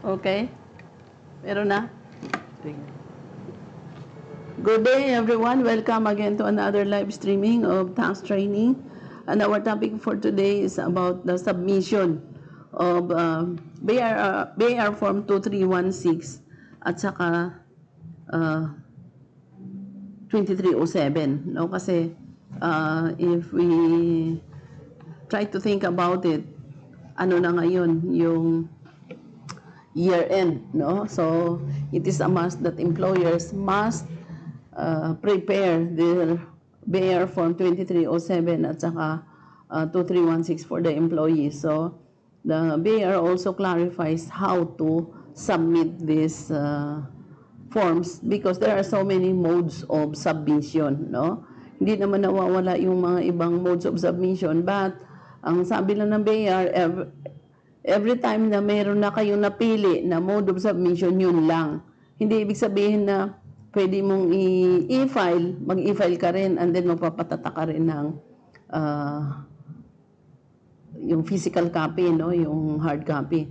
Okay? Meron na? Good day, everyone. Welcome again to another live streaming of tax training. And our topic for today is about the submission of BIR Form 2316 at saka 2307. No? Kasi if we try to think about it, ano na ngayon yung year end, no? So it is a must that employers must prepare their BIR Form 2307 at saka 2316 for the employees. So the BIR also clarifies how to submit these forms because there are so many modes of submission, no? Hindi naman nawawala yung mga ibang modes of submission, but ang sabi lang ng BIR, every time na mayroon na kayong napili na mode of submission, yun lang. Hindi ibig sabihin na pwede mong i-file, mag-i-file ka rin, and then magpapatata ka rin ng yung physical copy, no? Yung hard copy.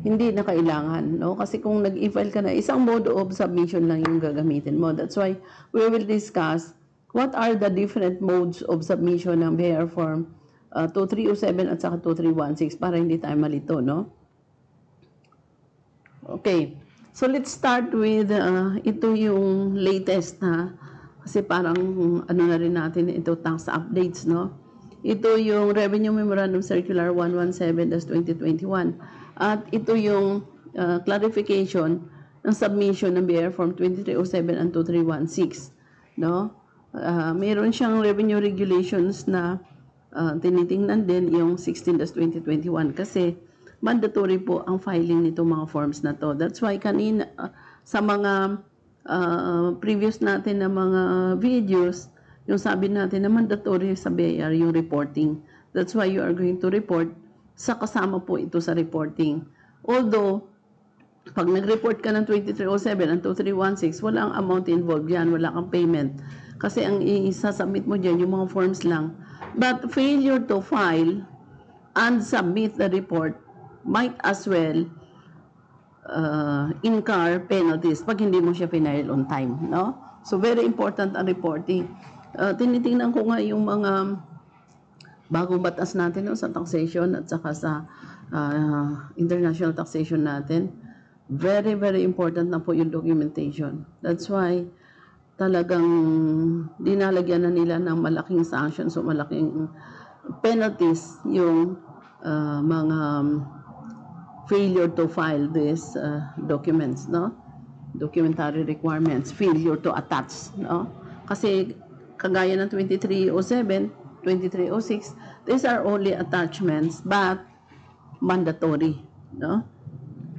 Hindi na kailangan, no? Kasi kung nag-i-file ka na, isang mode of submission lang yung gagamitin mo. That's why we will discuss what are the different modes of submission ng BIR Form 2307 at saka 2316 para hindi tayo malito, no? Okay. So let's start with ito yung latest na kasi parang ano na rin natin ito tax updates, no? Ito yung Revenue Memorandum Circular 117-2021 at ito yung clarification ng submission ng BIR Form 2307 and 2316, no? Meron siyang revenue regulations na tinitingnan din yung 16-2021 kasi mandatory po ang filing nito mga forms na to. That's why kanina sa mga previous natin na mga videos, yung sabi natin na mandatory sa BIR yung reporting. That's why you are going to report sa kasama po ito sa reporting. Although, pag nag-report ka ng 2307 and 2316, wala ang amount involved yan, wala kang payment. Kasi ang isasubmit mo dyan, yung mga forms lang. But failure to file and submit the report might as well incur penalties pag hindi mo siya pinail on time, no? So very important ang reporting. Tinitingnan ko nga yung mga bagong batas natin, no, sa taxation at saka sa international taxation natin. Very, very important na po yung documentation. That's why talagang dinalagyan na nila ng malaking sanctions o malaking penalties yung mga failure to file these documents, no? Documentary requirements, failure to attach, no? Kasi kagaya ng 2307, 2306, these are only attachments but mandatory, no?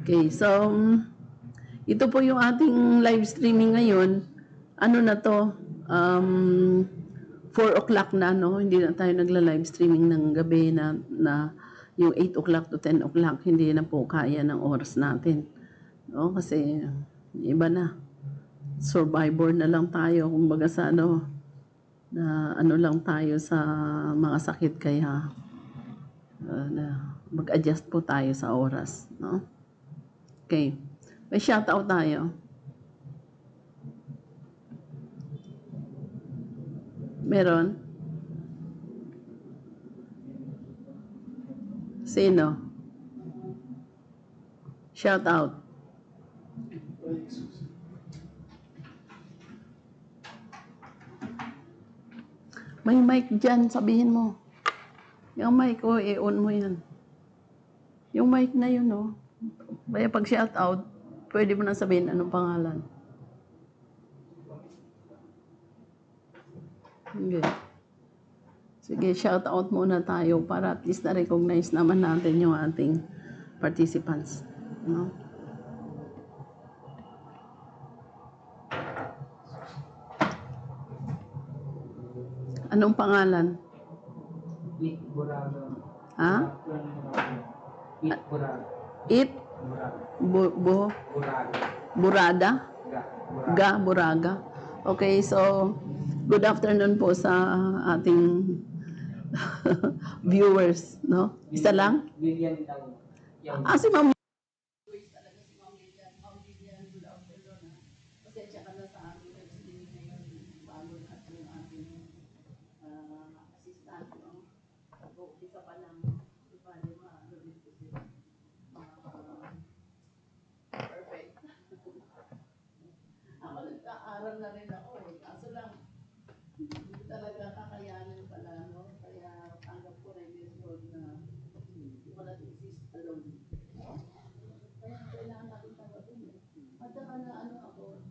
Okay, so ito po yung ating live streaming ngayon. Ano na to? 4 o'clock na, no? Hindi na tayo nagla-live streaming ng gabi na yung 8 o'clock to 10 o'clock. Hindi na po kaya ng oras natin. No? Kasi iba na. Survivor na lang tayo. Kumbaga sa na ano lang tayo sa mga sakit kaya na mag-adjust po tayo sa oras. No? Okay. May shoutout tayo. Meron? Sino? Shout out. May mic dyan, sabihin mo. Yung mic ko, i-on mo yan. Yung mic na yun, no? Kaya pag shout out, pwede mo na sabihin anong pangalan. Okay. Sige, shout out muna tayo para at least na-recognize naman natin yung ating participants. No? Anong pangalan? It Burado. Ha? It Burado. It? Burado. Burada? Ga, Buraga. Okay, so good afternoon po sa ating viewers, no? Isa lang? William daw. Si Ma'am Nag-uumpisa pa lang, di ba, ano dito sila, perfect. Ako nag-aaral na rin ako eh, kaso lang, hindi talaga kakayanin pala, no? Kaya tanggap ko na in this world na you cannot exist alone. Kaya kailangan natin tanggapin eh. At saka na ano ako,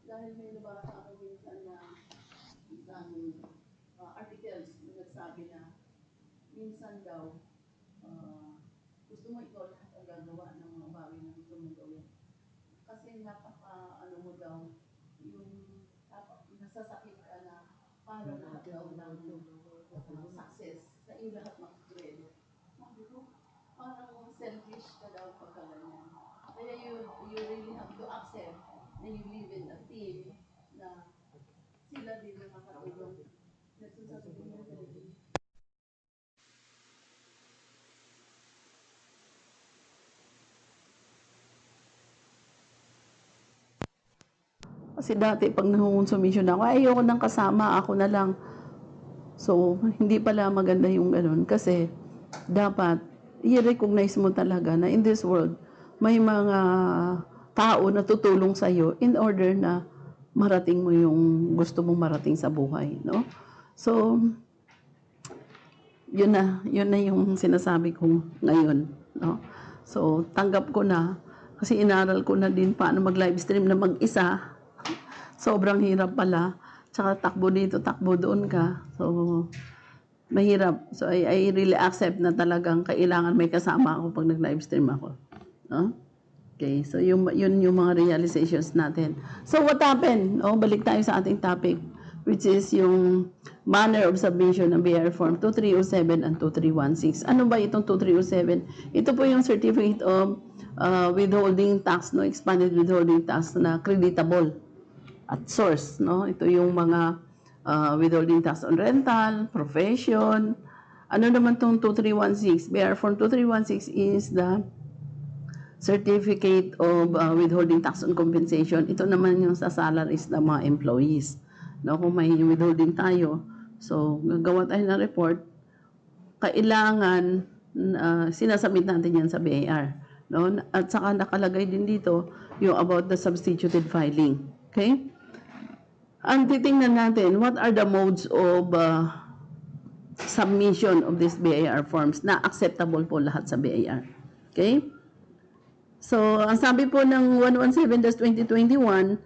dahil may nabasa ako minsan na isang articles na nagsabi na minsan daw gusto mo ikaw lahat ang gagawa ng mga bagay na gusto mong gawin. Kasi napaka ano mo daw, yung nasasakit ka na para lahat daw ng success sa iyo lahat makikredo. Sabi ko, parang selfish ka daw pagka ganyan. Kaya you really have to accept na you live in a team na sila din nakakatulong. Nagsasabi nila sa iyo. Kasi dati pag nangungonsumisyon ako, ay ayoko nang kasama, ako na lang. So, hindi pala maganda yung ganun kasi dapat i-recognize mo talaga na in this world, may mga tao na tutulong sa iyo in order na marating mo yung gusto mong marating sa buhay, no? So, yun na yung sinasabi ko ngayon, no? So, tanggap ko na kasi inaral ko na din paano mag-live stream na mag-isa. Sobrang hirap pala. Tsaka takbo dito, takbo doon ka. So, mahirap. So, I really accept na talagang kailangan may kasama ako pag nag-live stream ako. No? Okay, so yun yung mga realizations natin. So, what happened? Oh, balik tayo sa ating topic, which is yung manner of submission ng BIR Form 2307 and 2316. Ano ba itong 2307? Ito po yung Certificate of Withholding Tax, no? Expanded Withholding Tax na creditable at source, no? Ito yung mga withholding tax on rental, profession. Ano naman tong 2316? BIR Form 2316 is the Certificate of Withholding Tax on Compensation. Ito naman yung sa salaries ng mga employees. No, kung may withholding tayo, so gagawa tayo ng report, kailangan sinasubmit natin yan sa BIR. No? At saka nakalagay din dito yung about the substituted filing. Okay? Ang titingnan natin, what are the modes of submission of these BIR forms na acceptable po lahat sa BIR. Okay? So, ang sabi po ng 117-2021,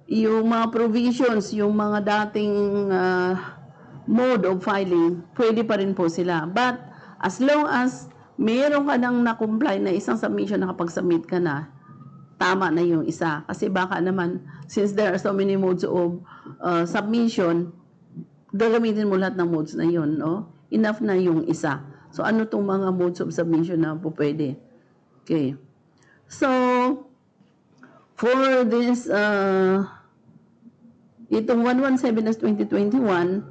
yung mga provisions, yung mga dating mode of filing, pwede pa rin po sila. But, as long as meron ka nang na-comply na isang submission, nakapag-submit ka na, tama na yung isa. Kasi baka naman, since there are so many modes of submission, gagamitin mo lahat ng modes na yun, no? Enough na yung isa. So, ano itong mga modes of submission na po pwede? Okay. So, for this, itong 117-2021,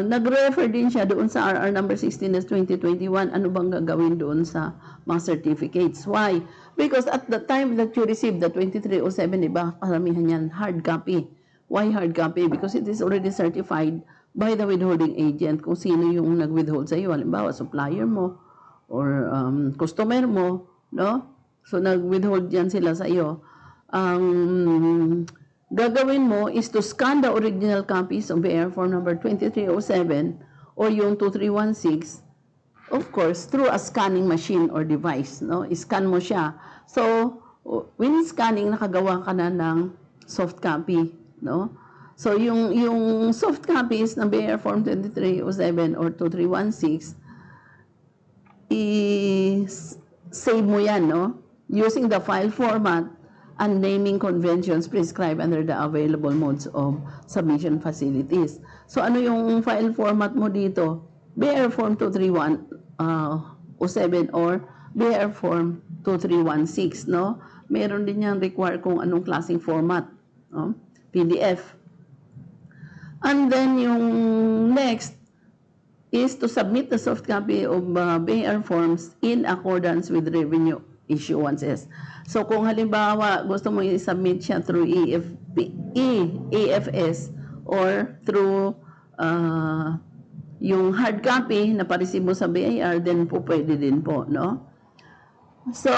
nag-refer din siya doon sa RR number 16-2021. Ano bang gagawin doon sa mga certificates? Why? Because at the time that you received the 2307, iba, karamihan yan, hard copy. Why hard copy? Because it is already certified by the withholding agent kung sino yung nag-withhold sa iyo. Halimbawa, supplier mo or customer mo, no? So, nag-withhold yan sila sa iyo. Ang gagawin mo is to scan the original copies of BIR Form number 2307 or yung 2316, of course, through a scanning machine or device, no? I-scan mo siya. So, when scanning, nakagawa ka na ng soft copy, no? So, yung soft copies ng BIR Form 2307 or 2316, i-save mo yan, no? Using the file format and naming conventions prescribed under the available modes of submission facilities. So, ano yung file format mo dito? BIR Form 2307 or BIR Form 2316, no? Meron din yan require kung anong klaseng format, no? PDF. And then, yung next is to submit the soft copy of BIR forms in accordance with revenue issuances. So, kung halimbawa gusto mo i-submit siya through EFS or through yung hard copy na pa-receive mo sa BIR, then po pwede din po, no? So,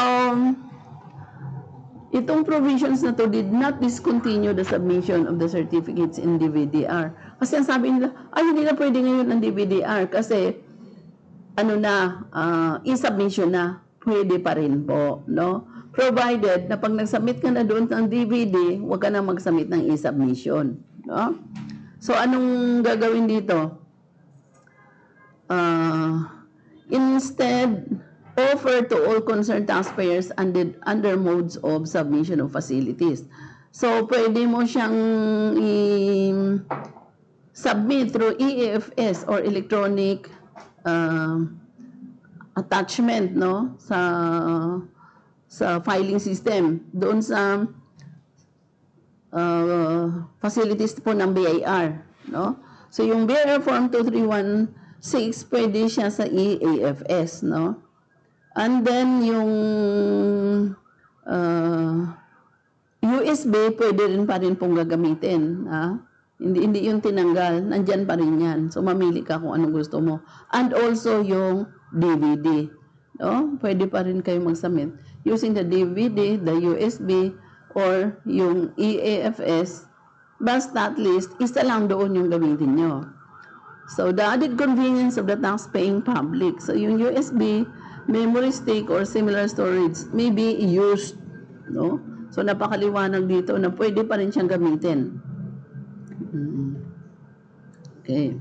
itong provisions na to did not discontinue the submission of the certificates in DVDR. Kasi ang sabi nila, ay hindi na pwede ngayon ang DVDR kasi ano na, e-submission na, pwede pa rin po, no? Provided na pag nag-submit ka na doon ng DVD, huwag ka na mag-submit ng e-submission, no? So, anong gagawin dito? Instead, offer to all concerned taxpayers under modes of submission of facilities. So, pwede mo siyang submit through EFS or electronic attachment, no, sa filing system doon sa facilities po ng BIR, no? So yung BIR form 2316 pwede siya sa EAFS, no? And then yung USB pwede rin pa rin pong gagamitin, ha? Hindi yung tinanggal, nandyan pa rin yan. So mamili ka kung anong gusto mo. And also yung DVD, no? Pwede pa rin kayo mag-submit using the DVD, the USB, or yung EAFS. Basta at least, isa lang doon yung gamitin nyo. So, the added convenience of the tax-paying public. So, yung USB, memory stick, or similar storage may be used, no? So, napakaliwanag dito na pwede pa rin siyang gamitin. Okay.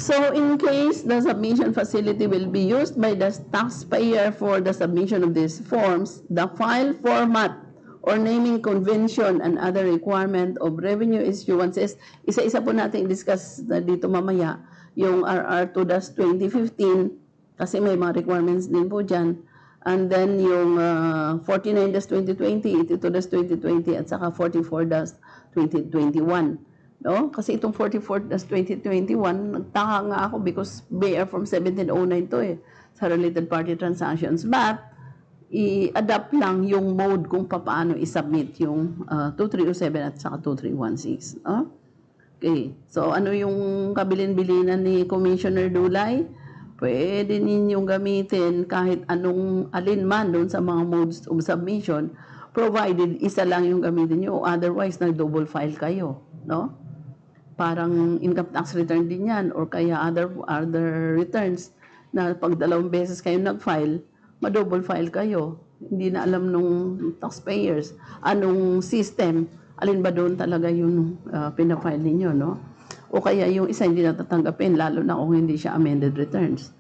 So, in case the submission facility will be used by the taxpayer for the submission of these forms, the file format or naming convention and other requirement of revenue issuances, isa-isa po natin discuss dito mamaya, yung RR 2-2015, kasi may mga requirements din po dyan. And then yung 49-2020, 82-2020, at saka 44-2021. No? Kasi itong 44-2021, nagtaka nga ako because BIR from 1709 to sa related party transactions. But, i-adapt lang yung mode kung paano i-submit yung 2307 at saka 2316. No? Okay. So, ano yung kabilin-bilinan ni Commissioner Dulay? Pwede ninyong gamitin kahit anong alin man doon sa mga modes of submission, provided isa lang yung gamitin nyo, o otherwise nag-double file kayo. No? Parang income tax return din yan or kaya other returns na pag dalawang beses kayo nag-file, ma-double file kayo. Hindi na alam nung taxpayers anong system, alin ba doon talaga yung pinafile ninyo, no? O kaya yung isa hindi natatanggapin, lalo na kung hindi siya amended returns.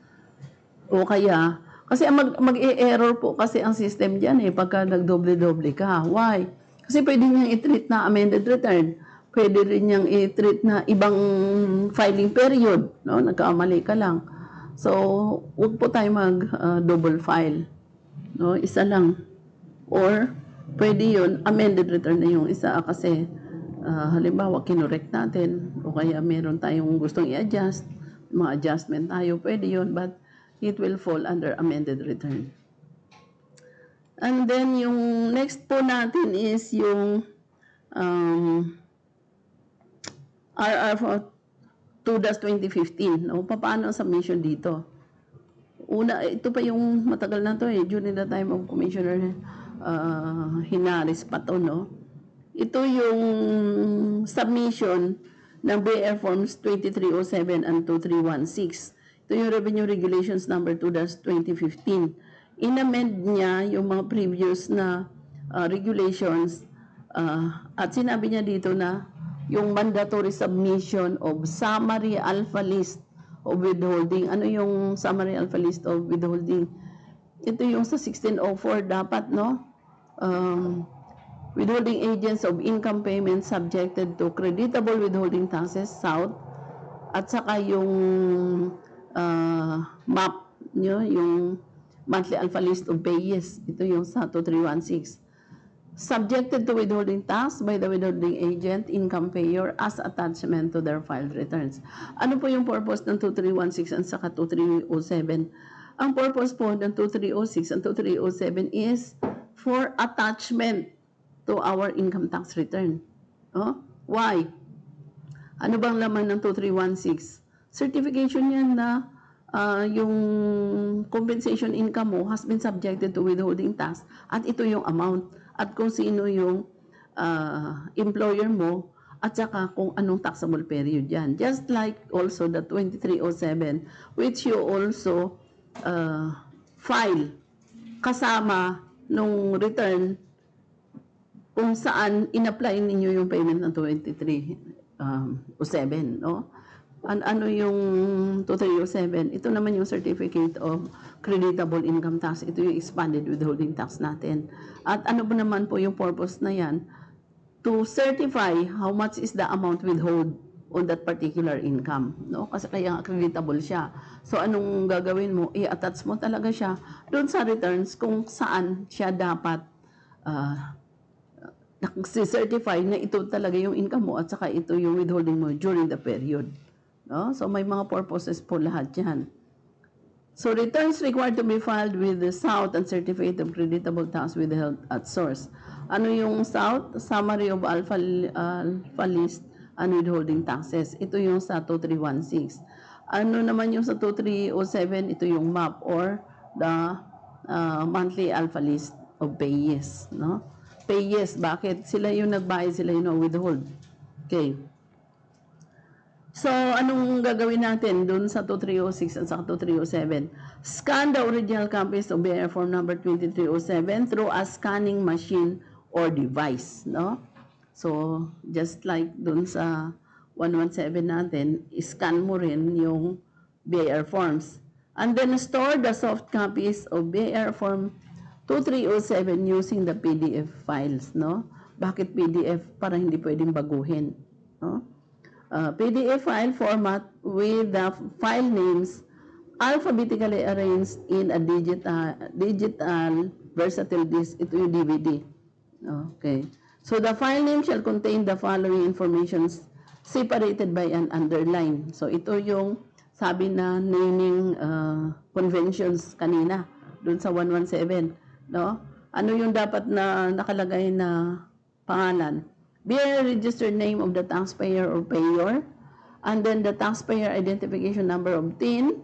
O kaya, kasi mag-e-error po kasi ang system dyan pagka nag-doble-doble ka. Why? Kasi pwede niyang i-treat na amended return. Pwede rin niyang i-treat na ibang filing period, no? Nagkamali ka lang. So, huwag po tayo mag-double file. No? Isa lang. Or, pwede yun, amended return na yung isa kasi halimbawa, kinorek natin o kaya meron tayong gustong i-adjust, mga adjustment tayo, pwede yun, but it will fall under amended return. And then, yung next po natin is yung RR 2-2015. No? Paano ang submission dito? Una, ito pa yung matagal na to during the time of Commissioner Hinares pa to, no? Ito yung submission ng BIR Forms 2307 and 2316. Ito yung Revenue Regulations number 2-2015. In-amend niya yung mga previous na regulations at sinabi niya dito na yung mandatory submission of summary alpha list of withholding. Ano yung summary alpha list of withholding? Ito yung sa 1604 dapat, no? Withholding agents of income payments subjected to creditable withholding taxes, South, at saka yung MAP, yung monthly alpha list of payers. Ito yung sa 2316. Subjected to withholding tax by the withholding agent, income payer as attachment to their filed returns. Ano po yung purpose ng 2316 at saka 2307? Ang purpose po ng 2306 and 2307 is for attachment to our income tax return. Oh, why? Ano bang laman ng 2316? Certification yan na yung compensation income mo has been subjected to withholding tax at ito yung amount at kung sino yung employer mo at saka kung anong taxable period yan. Just like also the 2307 which you also file kasama nung return kung saan in-apply ninyo yung payment ng 2307, no? Ano yung 2307? Ito naman yung certificate of creditable income tax. Ito yung expanded withholding tax natin. At ano ba naman po yung purpose na yan? To certify how much is the amount withhold on that particular income, no? Kasi kaya creditable siya. So anong gagawin mo? I-attach mo talaga siya doon sa returns kung saan siya dapat certify na ito talaga yung income mo at saka ito yung withholding mo during the period. No? So may mga purposes po lahat yan. So returns required to be filed with the SOUT and Certificate of Creditable Tax withheld at source. Ano yung SOUT? Summary of alpha list and withholding taxes. Ito yung sa 2316. Ano naman yung sa 2307? Ito yung MAP or the monthly alpha list of payees. No? Payees, bakit? Sila yung nagbayad, sila yung withhold. Okay. So, anong gagawin natin dun sa 2306 at sa 2307? Scan the original copies of BIR form number 2307 through a scanning machine or device, no? So, just like dun sa 117 natin, scan mo rin yung BIR forms. And then store the soft copies of BIR form 2307 using the PDF files, no? Bakit PDF? Para hindi pwedeng baguhin, no? PDF file format with the file names alphabetically arranged in a digital versatile disk. Ito yung DVD. Okay. So the file name shall contain the following informations separated by an underline. So ito yung sabi na naming conventions kanina dun sa 117. No? Ano yung dapat na nakalagay na pangalan? BIR registered name of the taxpayer or payer, and then the taxpayer identification number of TIN,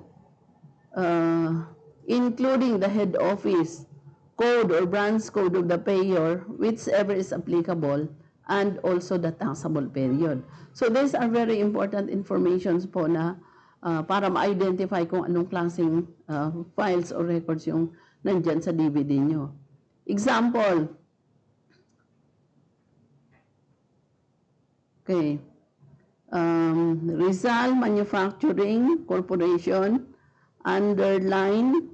including the head office code or branch code of the payer, whichever is applicable, and also the taxable period. So these are very important informations po na para ma-identify kung anong klaseng files or records yung nandyan sa DVD nyo. Example, okay. Rizal Manufacturing Corporation, underline,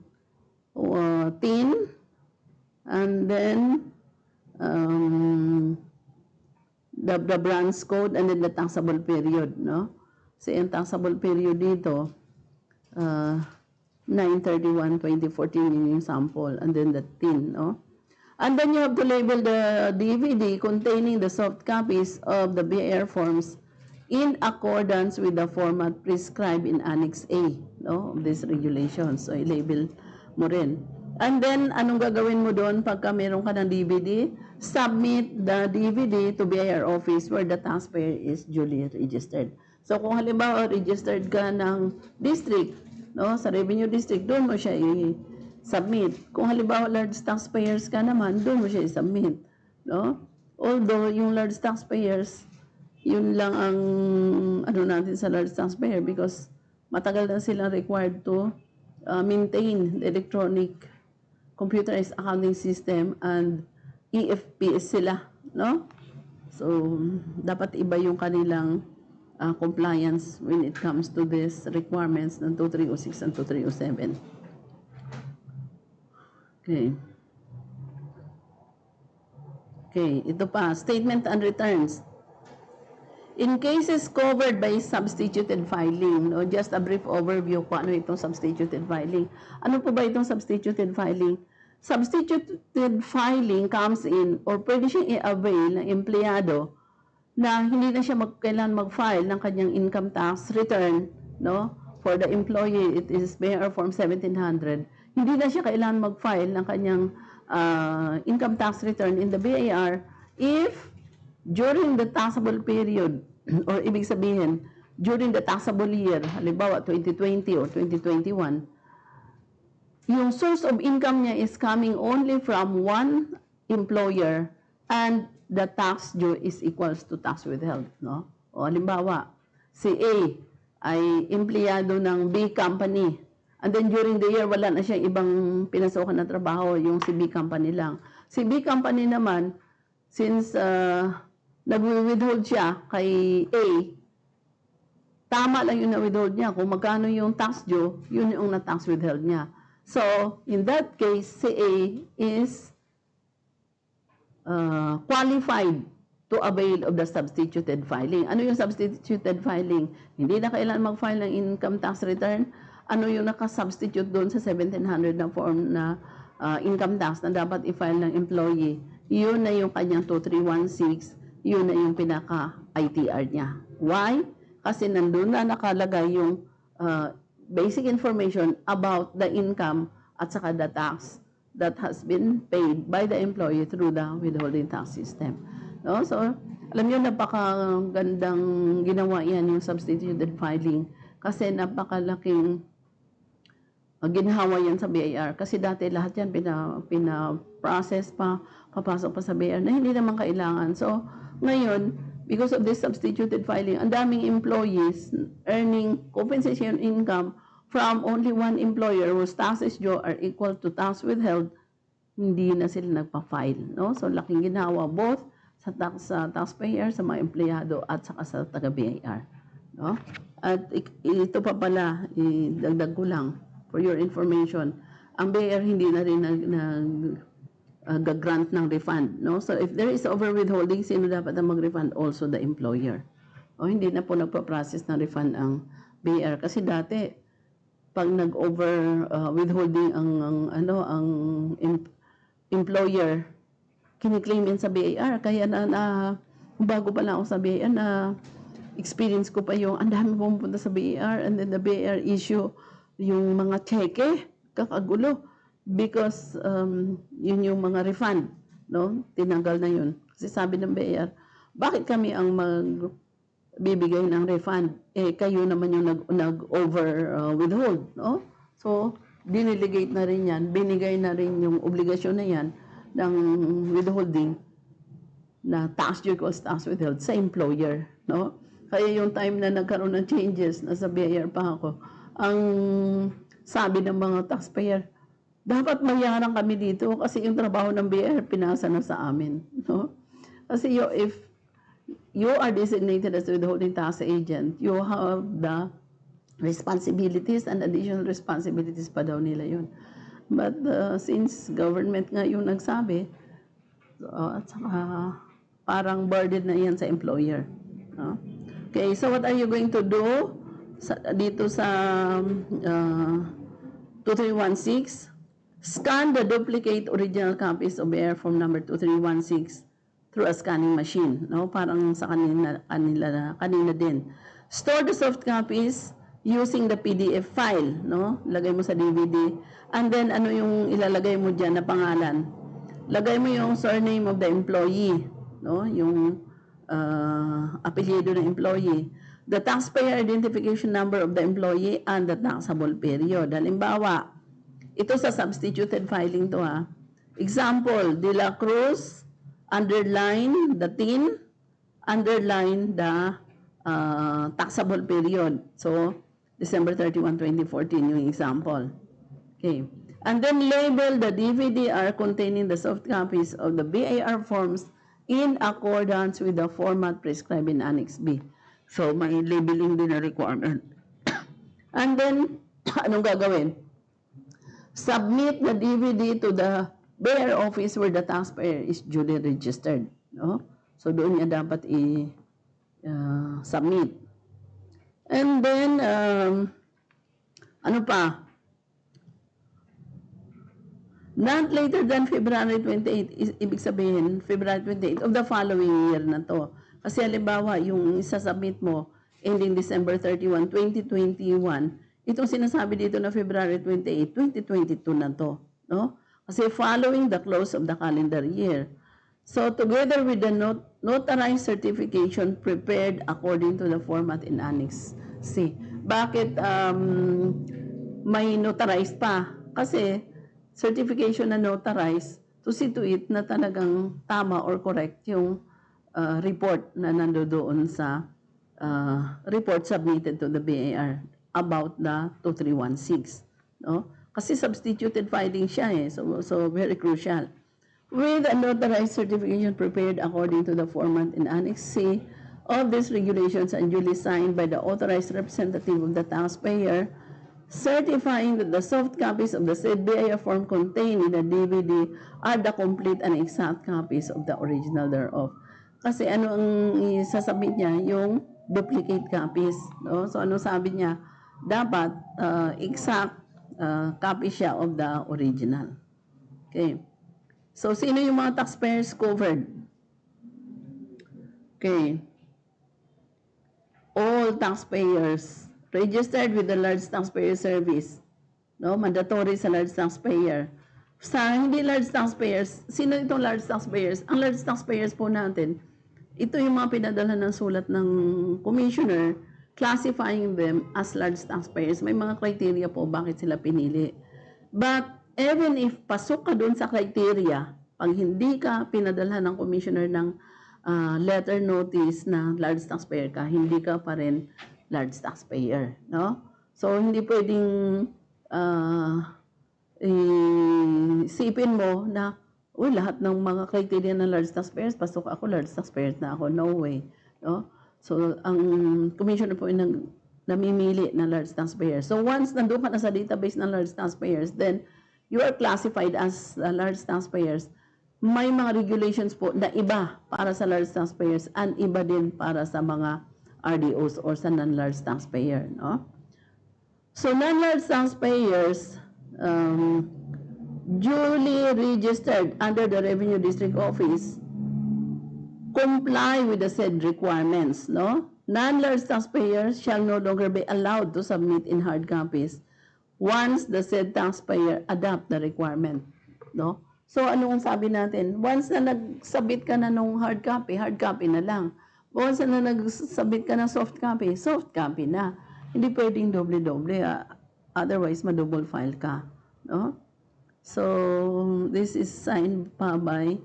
TIN, and then the branch code, and then the taxable period, no? So, yung taxable period dito, 9/31/2014, yun yung sample, and then the TIN, no? And then you have to label the DVD containing the soft copies of the BIR forms in accordance with the format prescribed in Annex A, no, of these regulations. So, i-label mo rin. And then, anong gagawin mo doon pagka meron ka ng DVD? Submit the DVD to BIR office where the taxpayer is duly registered. So, kung halimbawa registered ka ng district, no, sa revenue district, doon mo siya submit. Kung halimbawa large taxpayers ka naman, doon mo siya i-submit, no? Although yung large taxpayers, yun lang ang ano natin sa large taxpayer because matagal na silang required to maintain the electronic computerized accounting system and EFPS sila, no? So, dapat iba yung kanilang compliance when it comes to these requirements ng 2306 and 2307. Okay. Okay, ito pa, statement and returns. In cases covered by substituted filing, no, just a brief overview kung ano itong substituted filing. Ano po ba itong substituted filing? Substituted filing comes in or pwede siyang i-avail ng empleyado na hindi na siya kailangan mag-file ng kanyang income tax return, no, for the employee, it is BIR Form 1700, hindi na siya kailangan mag-file ng kanyang income tax return in the BIR if during the taxable period, or ibig sabihin, during the taxable year, halimbawa 2020 or 2021, yung source of income niya is coming only from one employer and the tax due is equals to tax withheld, no? O halimbawa, si A ay empleyado ng B company, and then during the year wala na siyang ibang pinasokan na trabaho, yung si B company lang. Si B company naman, since nag-withhold siya kay A, tama lang yung na-withhold niya. Kung magkano yung tax due, yun yung na-tax withheld niya. So, in that case, si A is qualified to avail of the substituted filing. Ano yung substituted filing? Hindi na kailangan mag-file ng income tax return. Ano yung nakasubstitute doon sa 1700 na form na income tax na dapat i-file ng employee? Yun na yung kanyang 2316. Yun na yung pinaka-ITR niya. Why? Kasi nandun na nakalagay yung basic information about the income at saka the tax that has been paid by the employee through the withholding tax system. No? So, alam niyo, napakagandang ginawa yan yung substituted filing kasi napakalaking ginhawa yan sa BIR. Kasi dati lahat yan pina-process pa, papasok pa sa BIR na hindi naman kailangan. So, ngayon, because of this substituted filing, ang daming employees earning compensation income from only one employer whose taxes due are equal to tax withheld, hindi na sila nagpa-file. No? So, laking ginawa both sa taxpayer, sa mga empleyado, at saka sa taga-BIR. No? At ito pa pala, idagdag ko lang, for your information, ang BIR hindi na rin grant ng refund. No? So, if there is over-withholding, sino dapat na mag-refund? Also the employer. O, hindi na po nagpa-process ng refund ang BIR. Kasi dati, pag nag-over withholding ang employer, kiniklaim yan sa BIR. Kaya bago pa lang ako sa BIR, experience ko pa yung ang dami pumunta sa BIR, and then the BIR issue yung mga cheque, kakagulo. Because yun yung mga refund, no? Tinanggal na yun. Kasi sabi ng BIR, bakit kami ang magbibigay ng refund? Kayo naman yung nag-over withhold, no? So, diniligate na rin yan, binigay na rin yung obligasyon na yan ng withholding na tax due equals tax withheld sa employer, no? Kaya yung time na nagkaroon ng changes, nasa BIR pa ako, ang sabi ng mga taxpayer, dapat mayaran kami dito kasi yung trabaho ng BIR pinasa na sa amin, no? Kasi if you are designated as withholding tax agent, you have the responsibilities and additional responsibilities pa daw nila yun. But since government nga yung nagsabi, at saka parang burden na yan sa employer. No? Okay, so what are you going to do dito sa 2316? Scan the duplicate original copies of BIR form number 2316 through a scanning machine. No? Parang sa kanina din. Store the soft copies using the PDF file. No? Lagay mo sa DVD. And then, ano yung ilalagay mo dyan na pangalan? Lagay mo yung surname of the employee. No? Yung apelyido ng employee. The taxpayer identification number of the employee and the taxable period. Halimbawa, ito sa substituted filing to ha. Example, De La Cruz, underline the TIN, underline the taxable period. So, December 31, 2014 yung example. Okay. And then label the DVD-R containing the soft copies of the BIR forms in accordance with the format prescribed in Annex B. So, may labeling din na requirement. And then, anong gagawin? Submit the DVD to the BIR office where the taxpayer is duly registered. No? So, doon niya dapat i-submit. And then, ano pa? Not later than February 28, ibig sabihin, February 28 of the following year na to. Kasi halimbawa, yung isasubmit mo ending December 31, 2021, itong sinasabi dito na February 28, 2022 na to, no? Kasi following the close of the calendar year. So together with the notarized certification prepared according to the format in Annex C. Bakit may notarized pa? Kasi certification na notarized to see to it na talagang tama or correct yung report na nandoon sa report submitted to the BIR about the 2316. No? Kasi substituted filing siya eh. So very crucial. With a notarized certification prepared according to the format in Annex C of these regulations and duly signed by the authorized representative of the taxpayer, certifying that the soft copies of the said BIR form contained in the DVD are the complete and exact copies of the original thereof. Kasi ano ang isasabit niya? Yung duplicate copies. No? So ano sabi niya? Dapat exact copy siya of the original. Okay. So, sino yung mga taxpayers covered? Okay. All taxpayers registered with the large taxpayer service. No, mandatory sa large taxpayer. Sa hindi large taxpayers, sino itong large taxpayers? Ang large taxpayers po natin, ito yung mga pinadala ng sulat ng commissioner classifying them as large taxpayers. May mga criteria po bakit sila pinili. But even if pasok ka doon sa criteria, pag hindi ka pinadala ng commissioner ng letter notice na large taxpayer ka, hindi ka pa rin large taxpayer, no? So hindi pwedeng isipin mo na lahat ng mga criteria ng large taxpayers, pasok ako, large taxpayer na ako. No way, no? So ang commissioner po yung namimili ng large taxpayers. So once nandun ka na sa database ng large taxpayers, then you are classified as large taxpayers. May mga regulations po na iba para sa large taxpayers and iba din para sa mga RDOs or sa non-large taxpayer, no? So non-large taxpayers duly registered under the Revenue District Office comply with the said requirements, no? Non-large taxpayers shall no longer be allowed to submit in hard copies once the said taxpayer adopt the requirement, no? So ano ang sabi natin? Once na nag-submit ka na ng hard copy na lang. Once na nag-submit ka ng soft copy na. Hindi pwedeng doble-doble, otherwise ma-double file ka, no? So this is signed pa by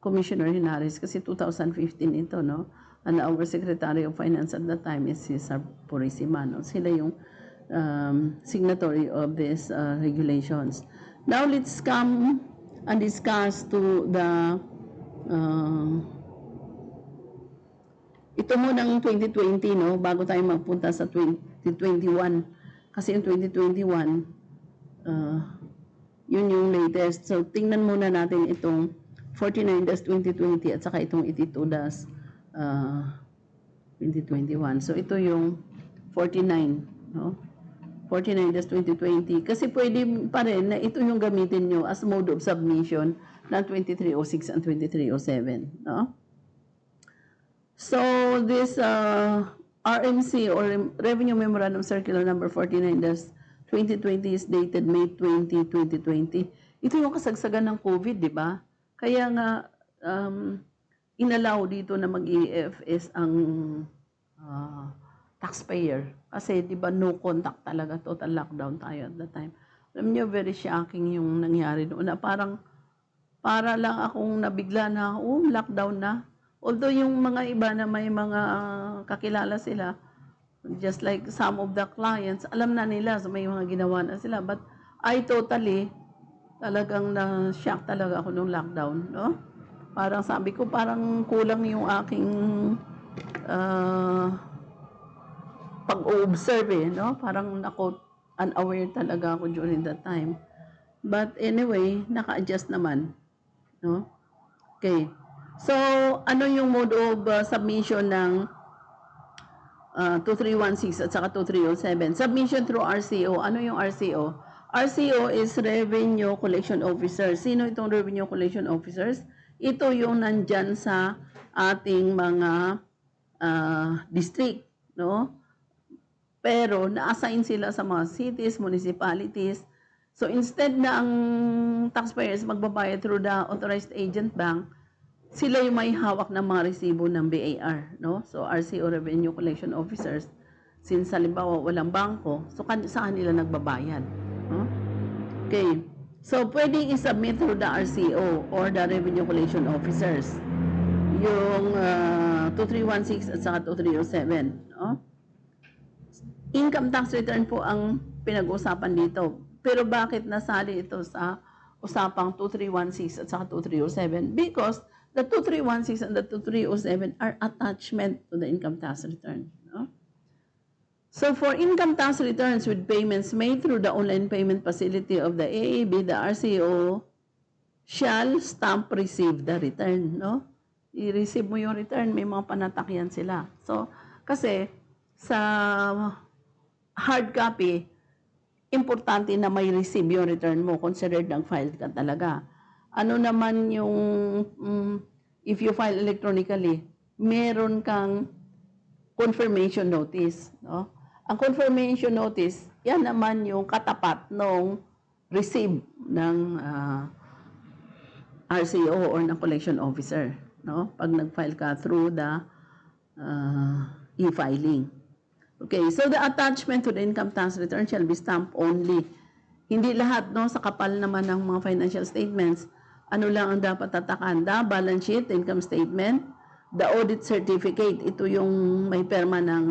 Commissioner Hinares kasi 2015 ito, no? And our Secretary of Finance at that time is Cesar Purisima, no? Sila yung signatory of these regulations. Now let's come and discuss to the ito munang 2020, no? Bago tayo magpunta sa 2021. Kasi yung 2021, yun yung latest. So tingnan muna natin itong 49-2020 at saka itong 82-2021. So ito yung 49, no? 49-2020. Kasi pwede pa rin na ito yung gamitin nyo as mode of submission ng 2306 and 2307, no? So this RMC or Revenue Memorandum Circular number 49-2020 is dated May 20, 2020. Ito yung kasagsagan ng COVID, di ba? Kaya nga inallow dito na mag-EFS ang taxpayer. Kasi di ba no contact talaga, total lockdown tayo at that time. Alam niyo, very shocking yung nangyari noon. Na parang para lang akong nabigla na, lockdown na. Although yung mga iba na may mga kakilala sila, just like some of the clients, alam na nila, so may mga ginawa na sila. But I totally, talagang na-shock talaga ako nung lockdown, no? Parang sabi ko, parang kulang yung aking pag-observe, no? Parang unaware talaga ako during that time. But anyway, naka-adjust naman, no? Okay. So, ano yung mode of submission ng 2316 at saka 2307? Submission through RCO. Ano yung RCO? RCO is Revenue Collection Officer. Sino itong Revenue Collection Officers? Ito yung nandyan sa ating mga district, no? pero na-assign sila sa mga cities, municipalities. So instead na ang taxpayers magbabayad through the authorized agent bank, sila yung may hawak ng mga resibo ng BIR, no? So RCO Revenue Collection Officers, since halimbawa walang bangko, so sa kanila nagbabayad, no? Okay. So pwedeng i-submit through the RCO or the Revenue Collection Officers yung 2316 at saka 2307, no? Income tax return po ang pinag-usapan dito. Pero bakit nasali ito sa usapang 2316 at saka 2307? Because the 2316 and the 2307 are attachment to the income tax return. No? So for income tax returns with payments made through the online payment facility of the AAB, the RCO shall stamp receive the return. No? I-receive mo yung return, may mga panatakyan sila. So, kasi sa hard copy, importante na may receive yung return mo, considered nag-file ka talaga. Ano naman yung, if you file electronically, meron kang confirmation notice. No? Ang confirmation notice, yan naman yung katapat ng receive ng RCO or ng collection officer. No? Pag nag-file ka through the e-filing. Okay, so the attachment to the income tax return shall be stamped only. Hindi lahat, no, sa kapal naman ng mga financial statements, ano lang ang dapat tatakan? The balance sheet, income statement, the audit certificate, ito yung may perma ng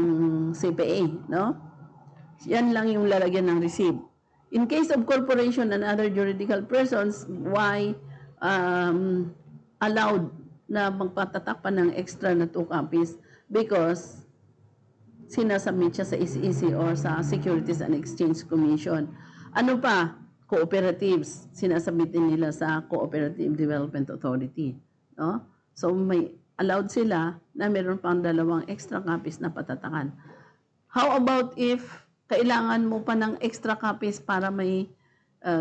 CPA, no? Yan lang yung lalagyan ng receipt. In case of corporation and other juridical persons, why allowed na magpatatak pa ng extra na 2 copies? Because sinasubmit siya sa SEC or sa Securities and Exchange Commission. Ano pa? Cooperatives. Sinasubmit din nila sa Cooperative Development Authority. No? So may allowed sila na meron pang 2 extra copies na patatakan. How about if kailangan mo pa ng extra copies para may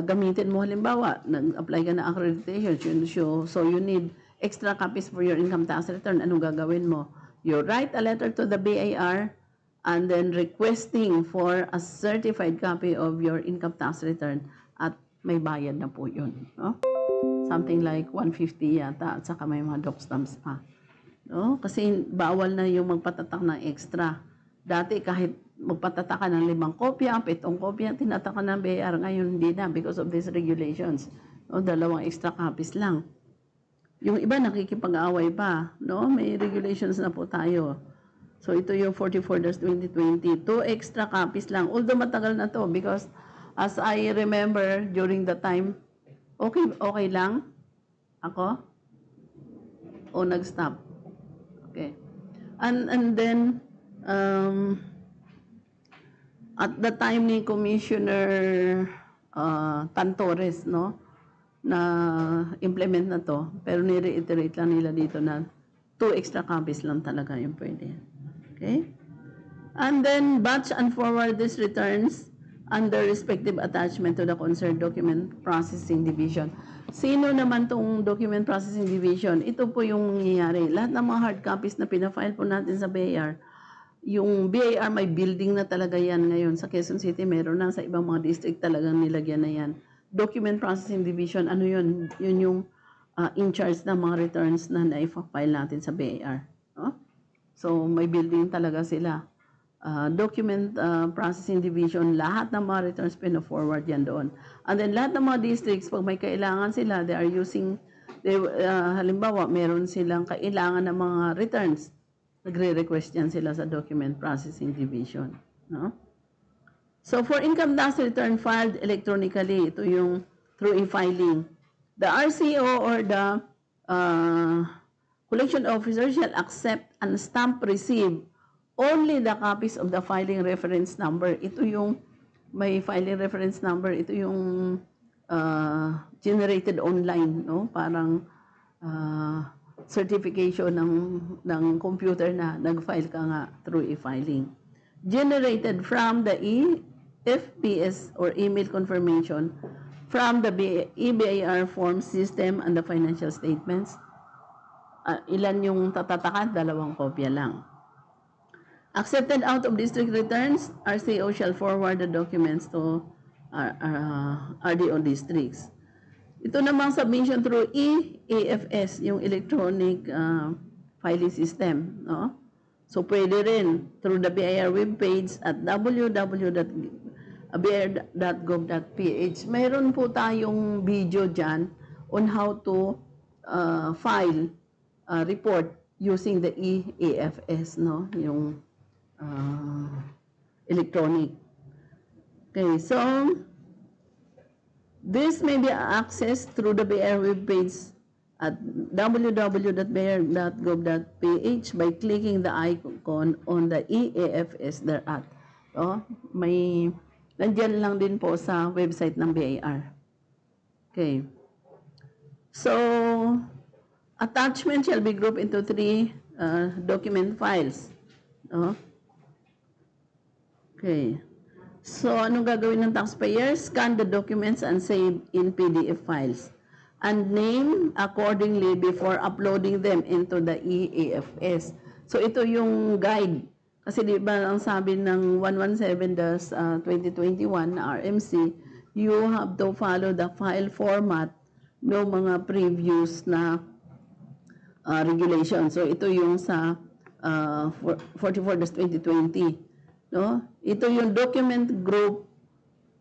gamitin mo? Halimbawa, nag-apply ka na accreditation, so you need extra copies for your income tax return. Anong gagawin mo? You write a letter to the BIR and then requesting for a certified copy of your income tax return at may bayad na po yun. No? Something like 150 yata at saka may mga doc stamps pa. No? Kasi bawal na yung magpatatak ng extra. Dati kahit magpatatak ka ng 5 kopya, 7 kopya, tinataka ng BIR. Ngayon hindi na because of these regulations. No? 2 extra copies lang. Yung iba nakikipag-away pa. No? May regulations na po tayo. So, ito yung 44-2020. 2 extra copies lang. Although matagal na to because as I remember during the time, okay lang? Ako? O nag-stop? Okay. And then, at the time ni Commissioner Tantores, no? Na implement na to. Pero ni-reiterate lang nila dito na 2 extra copies lang talaga yung pwede. Okay? And then batch and forward these returns under respective attachment to the concerned document processing division. Sino naman tong document processing division? Ito po yung nangyayari. Lahat ng mga hard copies na pinafile po natin sa BIR, yung BIR may building na talaga yan ngayon. Sa Quezon City, meron na. Sa ibang mga district talagang nilagyan na yan. Document processing division, ano yun? Yun yung in charge ng mga returns na na-file natin sa BIR. No? So, may building talaga sila. Document processing division, lahat ng mga returns pina-forward yan doon. And then, lahat ng mga districts, pag may kailangan sila, they are using, halimbawa, meron silang kailangan ng mga returns. Nagre-request yan sila sa document processing division. No? So, for income tax return filed electronically, ito yung through e-filing. The RCO or the collection officer shall accept and stamp receive only the copies of the filing reference number. Ito yung may filing reference number. Ito yung generated online, no? Parang certification ng computer na nag-file ka nga through e-filing. Generated from the EFPS or email confirmation from the EBIR form system and the financial statements. Ilan yung tatatakan? 2 kopya lang. Accepted out of district returns, RCO shall forward the documents to RDO districts. Ito namang submission through EAFS, yung electronic filing system, no? So pwede rin through the BIR webpage at www.bir.gov.ph. Mayroon po tayong video dyan on how to file report using the EAFS, no? Yung electronic. Okay, so this may be accessed through the BIR webpage at www.bir.gov.ph by clicking the icon on the EAFS thereat. So, nandiyan lang din po sa website ng BIR. Okay. So, attachment shall be grouped into 3 document files. No? Okay. So, anong gagawin ng taxpayer? Scan the documents and save in PDF files. And name accordingly before uploading them into the EAFS. So, ito yung guide. Kasi di ba ang sabi ng 117-2021 na RMC, you have to follow the file format ng mga previous na regulation. So, ito yung sa 44-2020. No? Ito yung document group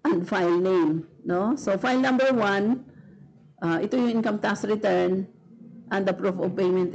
and file name. No? So, file number 1, ito yung income tax return and the proof of payment.